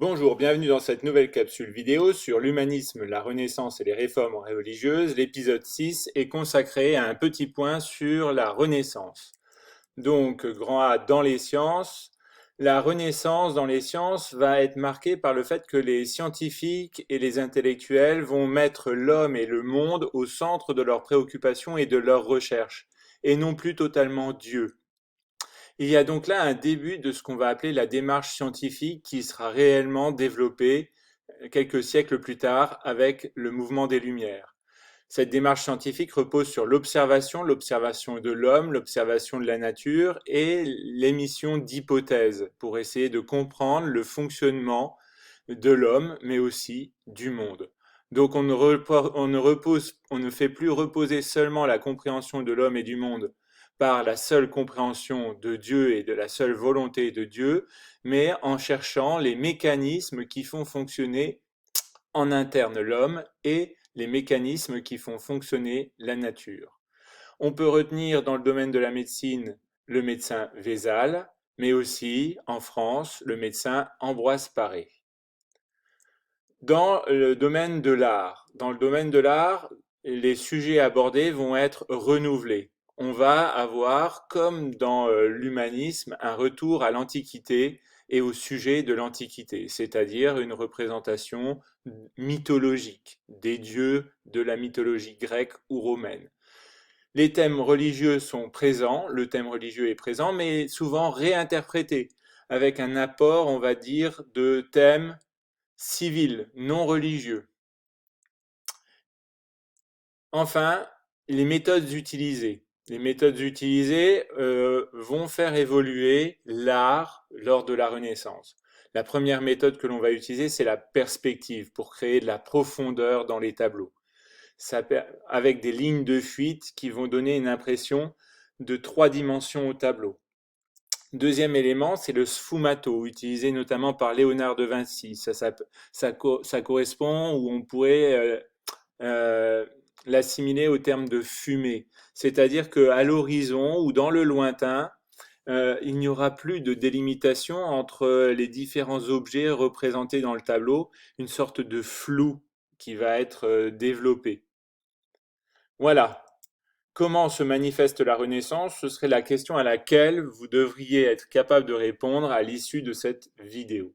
Bonjour, bienvenue dans cette nouvelle capsule vidéo sur l'humanisme, la Renaissance et les réformes religieuses. L'épisode 6 est consacré à un petit point sur la Renaissance. Donc, grand A dans les sciences. La Renaissance dans les sciences va être marquée par le fait que les scientifiques et les intellectuels vont mettre l'homme et le monde au centre de leurs préoccupations et de leurs recherches, et non plus totalement Dieu. Il y a donc là un début de ce qu'on va appeler la démarche scientifique qui sera réellement développée quelques siècles plus tard avec le mouvement des Lumières. Cette démarche scientifique repose sur l'observation de l'homme, l'observation de la nature et l'émission d'hypothèses pour essayer de comprendre le fonctionnement de l'homme, mais aussi du monde. Donc on ne fait plus reposer seulement la compréhension de l'homme et du monde par la seule compréhension de Dieu et de la seule volonté de Dieu, mais en cherchant les mécanismes qui font fonctionner en interne l'homme et les mécanismes qui font fonctionner la nature. On peut retenir dans le domaine de la médecine le médecin Vézal, mais aussi en France le médecin Ambroise Paré. Dans le domaine de l'art, les sujets abordés vont être renouvelés. On va avoir, comme dans l'humanisme, un retour à l'Antiquité et au sujet de l'Antiquité, c'est-à-dire une représentation mythologique des dieux de la mythologie grecque ou romaine. Les thèmes religieux sont présents, le thème religieux est présent, mais souvent réinterprété, avec un apport, on va dire, de thèmes civils, non religieux. Enfin, les méthodes utilisées. Les méthodes utilisées vont faire évoluer l'art lors de la Renaissance. La première méthode que l'on va utiliser, c'est la perspective pour créer de la profondeur dans les tableaux. Avec des lignes de fuite qui vont donner une impression de 3 dimensions au tableau. Deuxième élément, c'est le sfumato, utilisé notamment par Léonard de Vinci. Ça correspond où on pourrait l'assimiler au terme de fumée. C'est-à-dire qu'à l'horizon ou dans le lointain, il n'y aura plus de délimitation entre les différents objets représentés dans le tableau, une sorte de flou qui va être développé. Voilà. Comment se manifeste la Renaissance? Ce serait la question à laquelle vous devriez être capable de répondre à l'issue de cette vidéo.